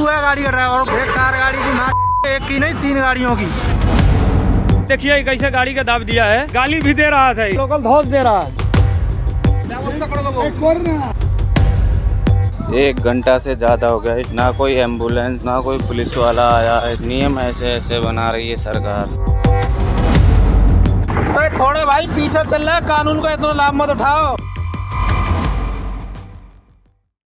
तू है गाड़ी का ड्राइवर। एक कार गाड़ी की माँ, एक की नहीं 3 गाड़ियों की। देखिए कैसे गाड़ी का दाब दिया है, गाली भी दे रहा था, लोकल धौस दे रहा है। 1 घंटा से ज्यादा हो गया, ना कोई एम्बुलेंस ना कोई पुलिस वाला आया है। नियम ऐसे बना रही है सरकार। थोड़े भाई पीछे चल रहा है, कानून का इतना लाभ मत उठाओ।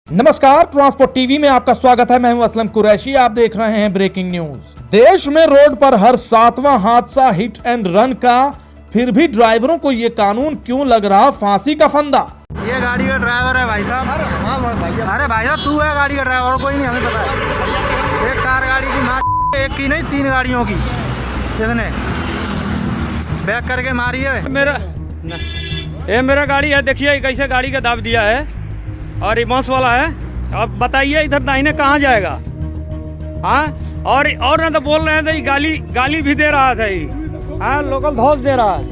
नमस्कार, ट्रांसपोर्ट टीवी में आपका स्वागत है। मैं हूं असलम कुरैशी। आप देख रहे हैं ब्रेकिंग न्यूज। देश में रोड पर हर 7वां हादसा हिट एंड रन का, फिर भी ड्राइवरों को ये कानून क्यों लग रहा फांसी का फंदा। ये गाड़ी का ड्राइवर है भाई साहब। अरे भाई साहब तू है गाड़ी का ड्राइवर, कोई नहीं, हमें पता है। एक कार गाड़ी की माँ, एक की नहीं 3 गाड़ियों की। किसने बैक करके मारी है? मेरा गाड़ी है, देखिए कैसे गाड़ी का दाब दिया है और रिवर्स वाला है। अब बताइए इधर दाहिने कहाँ जाएगा? हाँ, और ना तो बोल रहे थे, गाली भी दे रहा था। हाँ, लोकल धौस दे रहा है।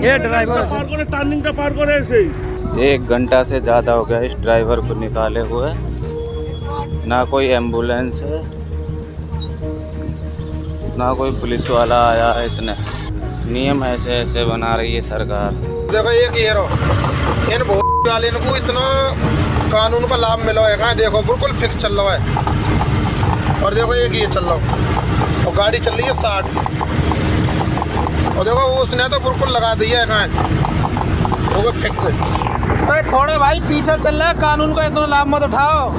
ये ड्राइवर टर्निंग का पार करे ऐसे ही। 1 घंटा से ज्यादा हो गया इस ड्राइवर को निकाले हुए, ना कोई एम्बुलेंस है ना कोई पुलिस वाला आया है। इतने नियम ऐसे बना रही है सरकार। देखो एक हीरो इन भोट वाले को इतना कानून का लाभ मिला है। देखो बिल्कुल फिक्स चल रहा है, और देखो एक ये चल रहा है और गाड़ी चल रही है 60, और देखो उसने तो बिल्कुल लगा दिया है, वो फिक्स है। थोड़े भाई पीछे चल रहा है, कानून का इतना लाभ मत उठाओ,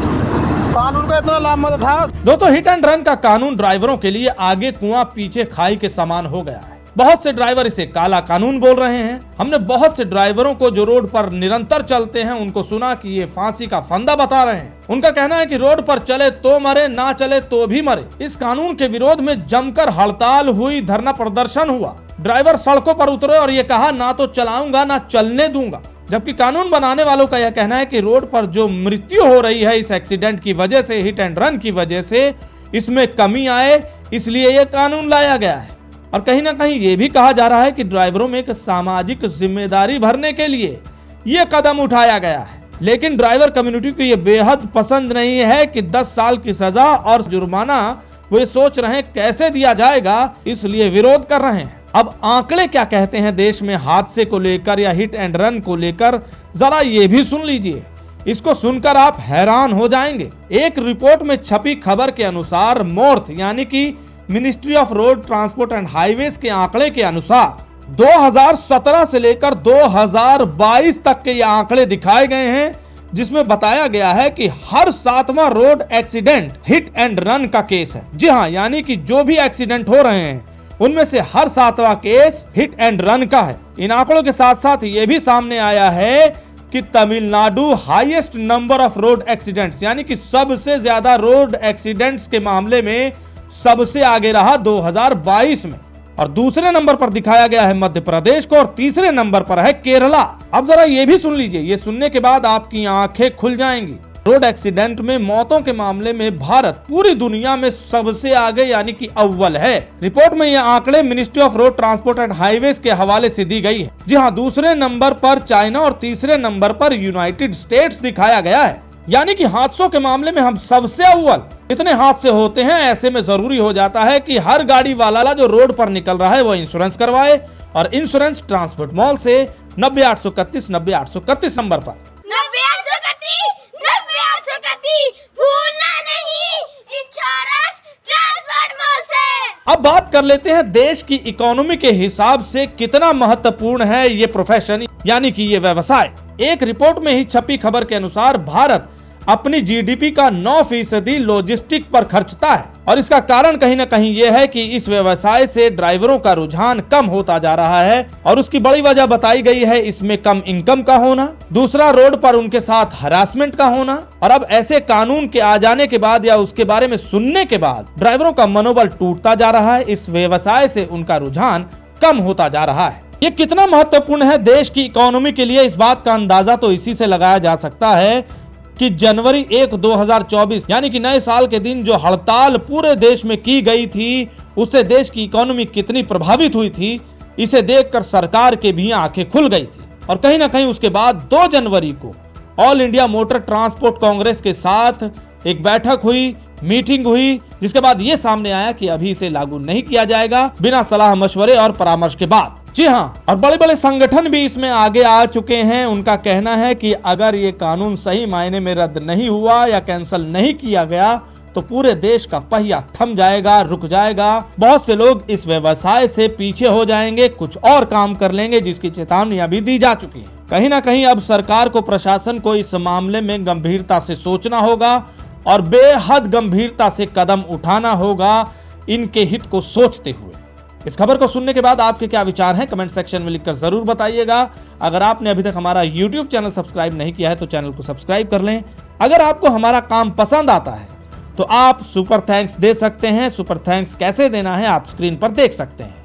कानून का इतना लाभ मत उठाओ। दोस्तों, हिट एंड रन का कानून ड्राइवरों के लिए आगे कुआं पीछे खाई के समान हो गया है। बहुत से ड्राइवर इसे काला कानून बोल रहे हैं। हमने बहुत से ड्राइवरों को जो रोड पर निरंतर चलते हैं उनको सुना कि ये फांसी का फंदा बता रहे हैं। उनका कहना है कि रोड पर चले तो मरे, ना चले तो भी मरे। इस कानून के विरोध में जमकर हड़ताल हुई, धरना प्रदर्शन हुआ। ड्राइवर सड़कों पर उतरे और ये कहा, ना तो चलाऊंगा ना चलने दूंगा। जबकि कानून बनाने वालों का यह कहना है कि रोड पर जो मृत्यु हो रही है इस एक्सीडेंट की वजह से, हिट एंड रन की वजह से, इसमें कमी आए, इसलिए यह कानून लाया गया है। और कहीं ना कहीं यह भी कहा जा रहा है कि ड्राइवरों में एक सामाजिक जिम्मेदारी भरने के लिए यह कदम उठाया गया है। लेकिन ड्राइवर कम्युनिटी को यह बेहद पसंद नहीं है कि 10 साल की सजा और जुर्माना वे सोच रहे हैं कैसे दिया जाएगा, इसलिए विरोध कर रहे हैं। अब आंकड़े क्या कहते हैं देश में हादसे को लेकर या हिट एंड रन को लेकर, जरा ये भी सुन लीजिए। इसको सुनकर आप हैरान हो जाएंगे। एक रिपोर्ट में छपी खबर के अनुसार मोर्थ यानी कि ministry of road transport and highways के आंकड़े के अनुसार 2017 से लेकर 2022 तक के ये आंकड़े दिखाए गए हैं, जिसमें बताया गया है कि हर 7वां road accident hit and run का केस है। जी हाँ, यानी कि जो भी एक्सीडेंट हो रहे हैं उनमें से हर 7वां केस हिट एंड रन का है। इन आंकड़ों के साथ साथ ये भी सामने आया है कि Tamil Nadu highest number of road accidents यानी कि सबसे ज्यादा रोड एक्सीडेंट्स के मामले में सबसे आगे रहा 2022 में। और दूसरे नंबर पर दिखाया गया है मध्य प्रदेश को, और तीसरे नंबर पर है केरला। अब जरा ये भी सुन लीजिए, ये सुनने के बाद आपकी आंखें खुल जाएंगी। रोड एक्सीडेंट में मौतों के मामले में भारत पूरी दुनिया में सबसे आगे यानी कि अव्वल है। रिपोर्ट में ये आंकड़े ministry of road transport and highways के हवाले से दी गई है। जी हाँ, दूसरे नंबर पर चाइना और तीसरे नंबर पर यूनाइटेड स्टेट्स दिखाया गया है। यानी कि हादसों के मामले में हम सबसे अव्वल। इतने हादसे होते हैं, ऐसे में जरूरी हो जाता है कि हर गाड़ी वाला जो रोड पर निकल रहा है वो इंश्योरेंस करवाए, और इंश्योरेंस ट्रांसपोर्ट मॉल से 90-831 90-831 नंबर पर। 90-831 भूलना नहीं, इंश्योरेंस ट्रांसपोर्ट मॉल से। अब बात कर लेते हैं देश की इकोनॉमी के हिसाब से कितना महत्वपूर्ण है ये प्रोफेशन यानी कि ये व्यवसाय। एक रिपोर्ट में ही छपी खबर के अनुसार भारत अपनी जीडीपी का 9% लॉजिस्टिक पर खर्चता है, और इसका कारण कहीं ना कहीं यह है कि इस व्यवसाय से ड्राइवरों का रुझान कम होता जा रहा है, और उसकी बड़ी वजह बताई गई है इसमें कम इनकम का होना, दूसरा रोड पर उनके साथ हरासमेंट का होना। और अब ऐसे कानून के आ जाने के बाद या उसके बारे में सुनने के बाद ड्राइवरों का मनोबल टूटता जा रहा है, इस व्यवसाय से उनका रुझान कम होता जा रहा है। ये कितना महत्वपूर्ण है देश की इकोनॉमी के लिए, इस बात का अंदाजा तो इसी से लगाया जा सकता है कि जनवरी 1, 2024 यानी कि नए साल के दिन जो हड़ताल पूरे देश में की गई थी, उससे देश की इकोनॉमी कितनी प्रभावित हुई थी, इसे देखकर सरकार के भी आंखें खुल गई थी। और कहीं ना कहीं उसके बाद 2 जनवरी को all India motor transport Congress के साथ एक बैठक हुई, मीटिंग हुई, जिसके बाद यह सामने आया कि अभी इसे लागू नहीं किया जाएगा बिना सलाह मशवरे और परामर्श के बाद। जी हां, और बड़े बड़े संगठन भी इसमें आगे आ चुके हैं। उनका कहना है कि अगर ये कानून सही मायने में रद्द नहीं हुआ या कैंसिल नहीं किया गया तो पूरे देश का पहिया थम जाएगा, रुक जाएगा। बहुत से लोग इस व्यवसाय से पीछे हो जाएंगे, कुछ और काम कर लेंगे, जिसकी चेतावनियां भी दी जा चुकी है। कहीं ना कहीं अब सरकार को, प्रशासन को इस मामले में गंभीरता से सोचना होगा और बेहद गंभीरता से कदम उठाना होगा, इनके हित को सोचते हुए। इस खबर को सुनने के बाद आपके क्या विचार हैं, कमेंट सेक्शन में लिखकर जरूर बताइएगा। अगर आपने अभी तक हमारा YouTube चैनल सब्सक्राइब नहीं किया है तो चैनल को सब्सक्राइब कर लें। अगर आपको हमारा काम पसंद आता है तो आप सुपर थैंक्स दे सकते हैं। सुपर थैंक्स कैसे देना है आप स्क्रीन पर देख सकते हैं।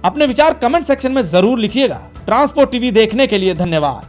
अपने विचार कमेंट सेक्शन में जरूर लिखिएगा। ट्रांसपोर्ट टीवी देखने के लिए धन्यवाद।